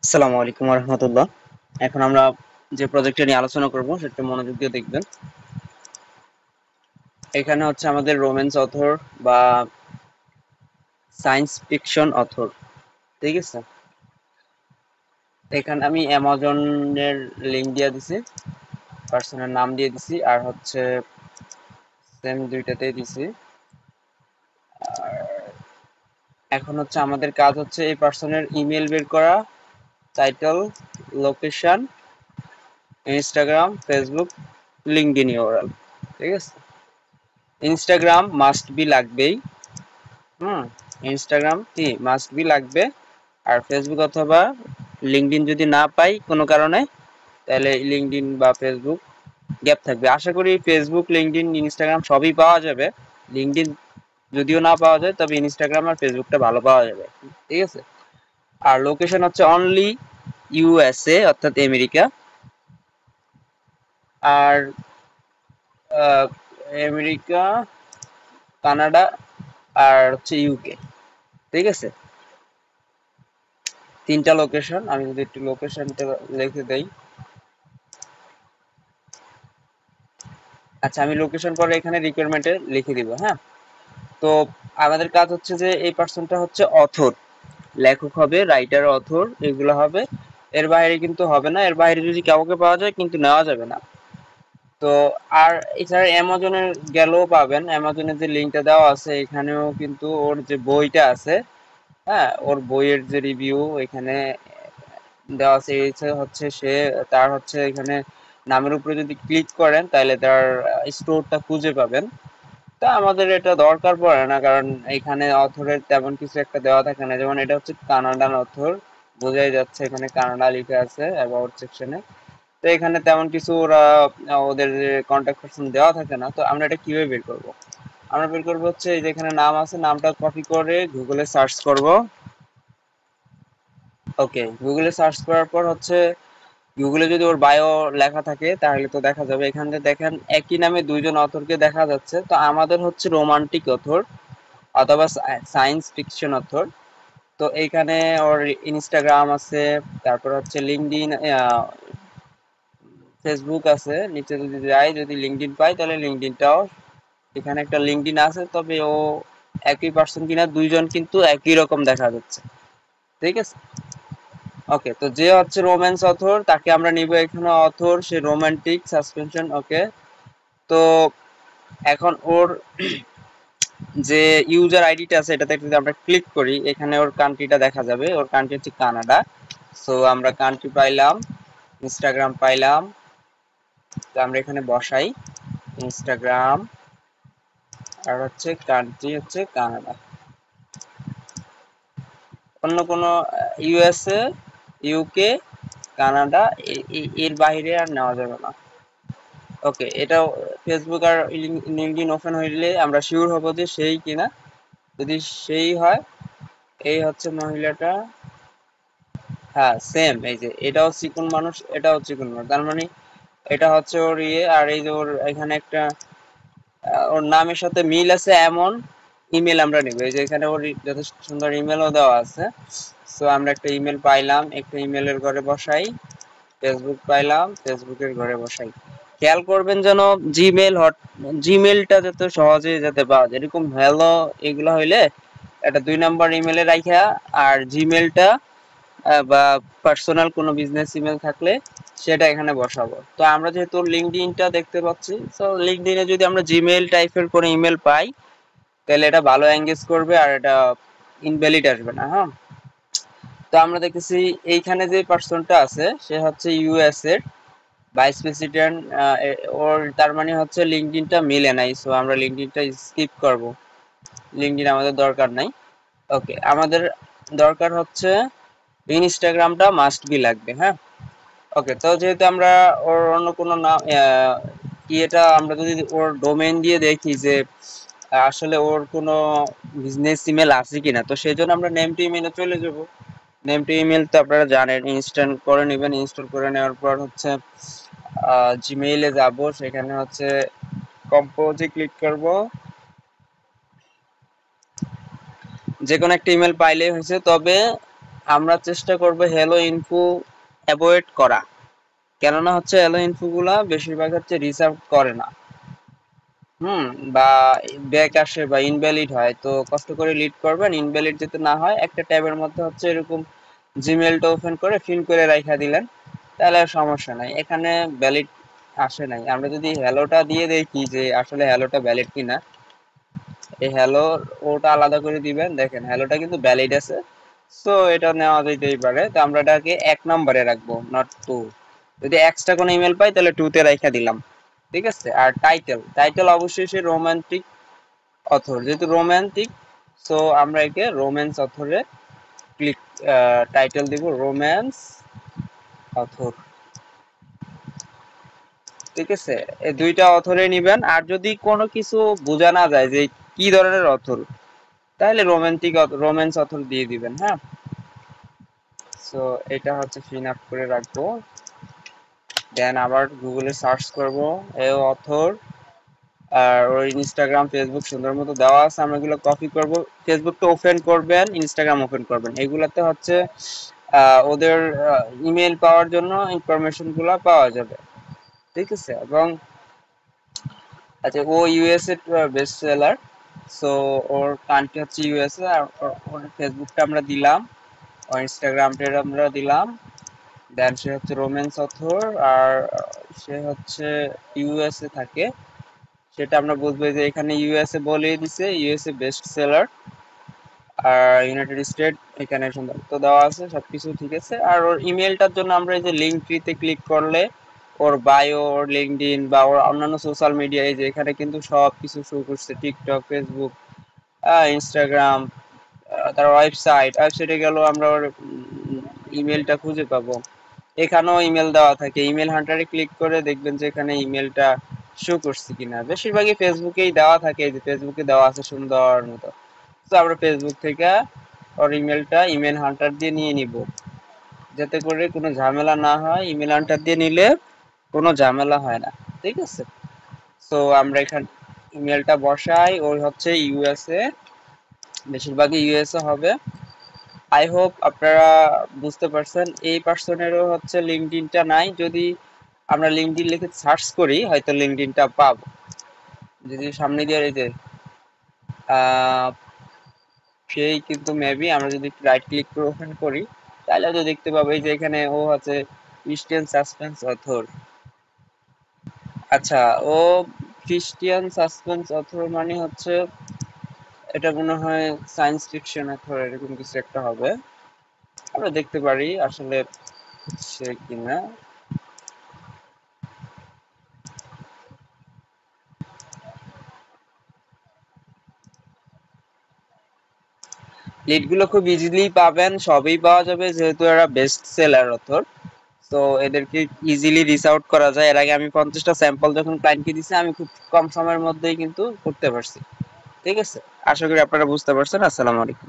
আসসালামু আলাইকুম রহমতুল্লাহ। এখন আমরা যে প্রজেক্টটা নিয়ে আলোচনা করব সেটা মনোযোগ দিয়ে দেখবেন। এখানে হচ্ছে আমাদের রোম্যান্স অথর বা সায়েন্স ফিকশন অথর, ঠিক আছে। এখানে আমি অ্যামাজনের লিংক দিয়ে দিছি, পার্সনের নাম দিয়ে দিছি, আর হচ্ছে সেম দুইটাতেই দিছি। আর এখন হচ্ছে আমাদের কাজ হচ্ছে এই পার্সনের ইমেল বের করা, title, location, Instagram, Facebook, LinkedIn URL, ঠিক আছে। ইনস্টাগ্রাম মাস্ট বি লাগবেই। ইনস্টাগ্রাম কি মাস্ট বি লাগবে। আর ফেসবুক অথবা লিঙ্কডইন যদি না পাই কোনো কারণে, তাহলে লিঙ্কডইন বা ফেসবুক গ্যাপ থাকবে। আশা করি ফেসবুক, লিঙ্কডইন, ইনস্টাগ্রাম সবই পাওয়া যাবে। লিঙ্কডইন যদিও না পাওয়া যায়, তবে ইনস্টাগ্রাম আর ফেসবুকটা ভালো পাওয়া যাবে, ঠিক আছে। আর লোকেশন হচ্ছে অনলি ইউএসএ, অর্থাৎ আমেরিকা। আর আমেরিকা, কানাডা, আর হচ্ছে ইউকে, ঠিক আছে। তিনটা লোকেশন। আমি যদি একটু লোকেশনটা লিখে দেই। আচ্ছা, আমি লোকেশন পরে এখানে রিকোয়ারমেন্টে লিখে দিব, হ্যাঁ। তো আমাদের কাজ হচ্ছে যে এই পার্সনটা হচ্ছে অথর, লেখক হবে, রাইটার, অথর, এগুলো হবে। এর বাইরে কিন্তু হবে না। এর বাইরে যদি কাউকে পাওয়া যায় কিন্তু নেওয়া যাবে না। তো আর এছাড়া অ্যামাজনের গেলেও পাবেন, অ্যামাজনের যে লিঙ্কটা দেওয়া আছে এখানেও কিন্তু ওর যে বইটা আছে, হ্যাঁ, ওর বইয়ের যে রিভিউ এখানে দেওয়া আছে। হচ্ছে সে তার হচ্ছে এখানে নামের উপরে যদি ক্লিক করেন তাহলে তার স্টোরটা খুঁজে পাবেন। তা আমাদের এটা দরকার পড়ে না, কারণ এখানে অথরের তেমন কিছু একটা দেওয়া থাকে না। যেমন এটা হচ্ছে কানাডান অথর, বোঝাই যাচ্ছে এখানে কানাডা লিখে আছে অ্যাবাউট সেকশনে। তো এখানে তেমন কিছু ওরা ওদের কন্ট্যাক্ট পারসন দেওয়া থাকে না। তো আমরা এটা কিভাবে বের করব? আমরা বের করবো হচ্ছে এই যে এখানে নাম আছে, নামটা কপি করে গুগলে সার্চ করব। ওকে, গুগলে সার্চ করার পর হচ্ছে গুগলে যদি ওর বায়ো লেখা থাকে তাহলে তো দেখা যাবে। এখান থেকে দেখেন একই নামে দুইজন অথরকে দেখা যাচ্ছে। তো আমাদের হচ্ছে রোমান্টিক অথর অথবা সায়েন্স ফিকশন অথর। তো এইখানে ওর ইনস্টাগ্রাম আছে, তারপর হচ্ছে লিঙ্কডইন, ফেসবুক আছে। নিচে যদি যাই, যদি লিঙ্কডইন পাই তাহলে লিঙ্কডইনটাও, এখানে একটা লিঙ্কডইন আছে, তবে ও একই পার্সন কিনা দুইজন কিন্তু একই রকম দেখা যাচ্ছে, ঠিক আছে। ওকে, তো যে হচ্ছে রোম্যান্স অথর তাকে আমরা নিব এখানে অথর, সে রোমান্টিক সাসপেনশন। ওকে, তো এখন ওর যে ইউজার আইডিটা আছে এটাতে যদি আমরা ক্লিক করি, এখানে ওর কান্ট্রিটা দেখা যাবে। ওর কান্ট্রি হচ্ছে কানাডা। সো আমরা কান্ট্রি পাইলাম, ইনস্টাগ্রাম পাইলাম। তো আমরা এখানে বসাই ইনস্টাগ্রাম, আর হচ্ছে কান্ট্রি হচ্ছে কানাডা। অন্য কোনো ইউএসএ, ইউকে, কানাডা, এর বাইরে আর নেওয়া যাবে না। ওকে, এটাও ফেসবুক আর লিঙ্কডইন ওপেন হইলে আমরা শিওর হব যে সেই কিনা। যদি সেই হয়, এই হচ্ছে মহিলাটা, হ্যাঁ সেম। এই যে এটাও চিকন মানুষ, এটাও চিকন মানুষ, তার মানে এটা হচ্ছে ওর ইয়ে। আর এই যে ওর এখানে একটা ওর নামের সাথে মিল আছে এমন ইমেল আমরা নিব। এই যে এখানে ওর যথেষ্ট সুন্দর ইমেলও দেওয়া আছে। সো আমরা একটা ইমেল পাইলাম, একটা ইমেলের ঘরে বসাই। ফেসবুক পাইলাম, ফেসবুকের ঘরে বসাই। খেয়াল করবেন যেন জিমেল জিমেলটা যাতে সহজে যাতে পাওয়া যায়, এরকম হ্যালো এগুলো হইলে একটা 2 নম্বর ইমেলে রাখা। আর জিমেলটা বা পার্সোনাল কোনো বিজনেস ইমেল থাকলে সেটা এখানে বসাবো। তো আমরা যেহেতু লিঙ্কডইনটা দেখতে পাচ্ছি, তো লিঙ্কডইনে যদি আমরা জিমেল টাইপের কোনো ইমেল পাই তাহলে এটা ভালো এঙ্গেজ করবে আর এটা ইনভ্যালিড আসবে না, হ্যাঁ। তো আমরা দেখতেছি এইখানে যে পার্সনটা আছে সে হচ্ছে ইউএস এর ভাইস প্রেসিডেন্ট। ওর তার মানে হচ্ছে লিঙ্কডইনটা মিলে নাই। সো আমরা লিঙ্কডইনটা স্কিপ করব, লিঙ্কডইন আমাদের দরকার নাই। ওকে, আমাদের দরকার হচ্ছে ইনস্টাগ্রামটা মাস্ট বি লাগবে, হ্যাঁ। ওকে, তো যেহেতু আমরা ওর অন্য কোনো নাম কি, এটা আমরা যদি ওর ডোমেইন দিয়ে দেখি যে আসলে ওর কোনো বিজনেস ইমেল আছে কিনা, তো সেই জন্য আমরা নেম টু ইমেলে চলে যাব। নেম টু ইমেল তো আপনারা জানেন, ইনস্টল করে নেবেন। ইনস্টল করে নেওয়ার পর হচ্ছে জিমেইলে যাব, সেখানে হচ্ছে কম্পোজে ক্লিক করব। যে কোনো একটা ইমেল পাইলেই হয়েছে, তবে আমরা চেষ্টা করব হ্যালো ইনফো অ্যাভয়েড করা, কেননা হচ্ছে হ্যালো ইনফো গুলা বেশিরভাগ হচ্ছে রিসার্ভ করে না, বা ব্যাক আসে বা ইনভ্যালিড হয়, তো কষ্ট করে লিড করবেন, ইনভ্যালিড যাতে না হয় একটা ট্যাবের মধ্যে হচ্ছে এরকম জিমেলটা ওপেন করে ফিল করে রাখা দিলেন, তাহলে আর সমস্যা নাই, এখানে ভ্যালিড আসে নাই। আমরা যদি হ্যালোটা দিয়ে দেখি যে আসলে হ্যালোটা ভ্যালিড কিনা, এই হ্যালো ওটা আলাদা করে দিবেন, দেখেন হ্যালোটা কিন্তু ভ্যালিড আছে, সো এটা নেওয়া যেতেই পারে। তো আমরা এটাকে 1 নম্বরে রাখবো, নট 2। যদি এক্সট্রা কোনো ইমেল পাই তাহলে 2 তে রাখা দিলাম, ঠিক আছে। আর টাইটেল, টাইটেল অবশ্যই সে রোমান্টিক অথর, যেহেতু রোমান্টিক, সো আমরা একে রোম্যান্স অথরে ক্লিক, টাইটেল দিব রোম্যান্স অথর, ঠিক আছে। এই দুইটা অথরে নিবেন। আর যদি কোনো কিছু বোঝা না যায় যে কি ধরনের অথর, তাহলে রোম্যান্স অথর দিয়ে দিবেন, হ্যাঁ। সো এটা হচ্ছে ফিন আপ করে রাখবো, দেন আবার গুগলে সার্চ করব এ অথর, আর ওর ইনস্টাগ্রাম ফেসবুক সুন্দর মতো দেওয়া আছে, আমরা এগুলো কপি করব, ফেসবুকটা ওপেন করবেন, ইনস্টাগ্রাম ওপেন করবেন, এগুলাতে হচ্ছে ওদের ইমেল পাওয়ার জন্য ইনফরমেশন গুলা পাওয়া যাবে, ঠিক আছে। এবং আচ্ছা, ও ইউএসএ বেস্ট সেলার, সো ওর কান্ট্রি হচ্ছে ইউএসএ, আর ওর ফেসবুকটা আমরা দিলাম, ওর ইনস্টাগ্রামটা আমরা দিলাম, দেন সে হচ্ছে রোম্যান্স অথর, আর সে হচ্ছে ইউএসএ থাকে, সেটা আমরা বুঝবো যে এখানে ইউএসএ বলেই দিছে, ইউএসএ বেস্ট সেলার, আর ইউনাইটেড স্টেট এখানে সুন্দর তো দেওয়া আছে, সবকিছু ঠিক আছে। আর ওর ইমেলটার জন্য আমরা এই যে লিঙ্ক ট্রিতে ক্লিক করলে ওর বায়ো, ওর লিঙ্কডইন বা ওর অন্যান্য সোশ্যাল মিডিয়া, এই যে এখানে কিন্তু সব কিছু শো করছে, টিকটক, ফেসবুক, ইনস্টাগ্রাম, তার ওয়েবসাইটে গেল আমরা ওর ইমেলটা খুঁজে পাবো, এখানেও ইমেল দেওয়া থাকে, ইমেল হান্টারে ক্লিক করে দেখবেন যে এখানে ইমেলটা শো করছে কিনা, বেশিরভাগই ফেসবুকেই দেওয়া থাকে, এই যে ফেসবুকে দেওয়া আছে সুন্দর মতো, তো আমরা ফেসবুক থেকে ওর ইমেলটা ইমেল হান্টার দিয়ে নিয়ে নিব, যাতে করে কোনো ঝামেলা না হয়, ইমেল হান্টার দিয়ে নিলে কোনো ঝামেলা হয় না, ঠিক আছে। তো আমরা এখানে ইমেলটা বসাই, ওই হচ্ছে ইউএসএ, বেশিরভাগই ইউএসএ হবে। আই হোপ আপনারা বুঝতে পারছেন। এই পার্সনেরও হচ্ছে লিঙ্কডইনটা নাই, যদি আমরা লিঙ্কডইন লিখে সার্চ করি হয়তো লিঙ্কডইনটা পাবো, যদি সামনে দিয়ে এই যে সেই কিন্তু মেবি আমরা যদি রাইট ক্লিক করে ওপেন করি তাহলে তো দেখতে পাবো এই যে এখানে ও হচ্ছে ক্রিস্টিয়ান সাসপেন্স অথর। আচ্ছা, ও ক্রিস্টিয়ান সাসপেন্স অথর মানে হচ্ছে এটা মনে হয় সায়েন্স ফিকশন অথর এরকম কিছু একটা হবে, আমরা দেখতে পারি আসলে সে কিনা। লিডগুলো খুব ইজিলি পাবেন, সবই পাওয়া যাবে যেহেতু এরা বেস্ট সেলার অথর, তো এদেরকে ইজিলি রিচ আউট করা যায়। এর আগে আমি 50টা স্যাম্পল যখন ক্লায়েন্টকে দিছি আমি খুব কম সময়ের মধ্যেই কিন্তু করতে পারছি, ঠিক আছে। আশা করি আপনারা বুঝতে পারছেন। আসসালামু আলাইকুম।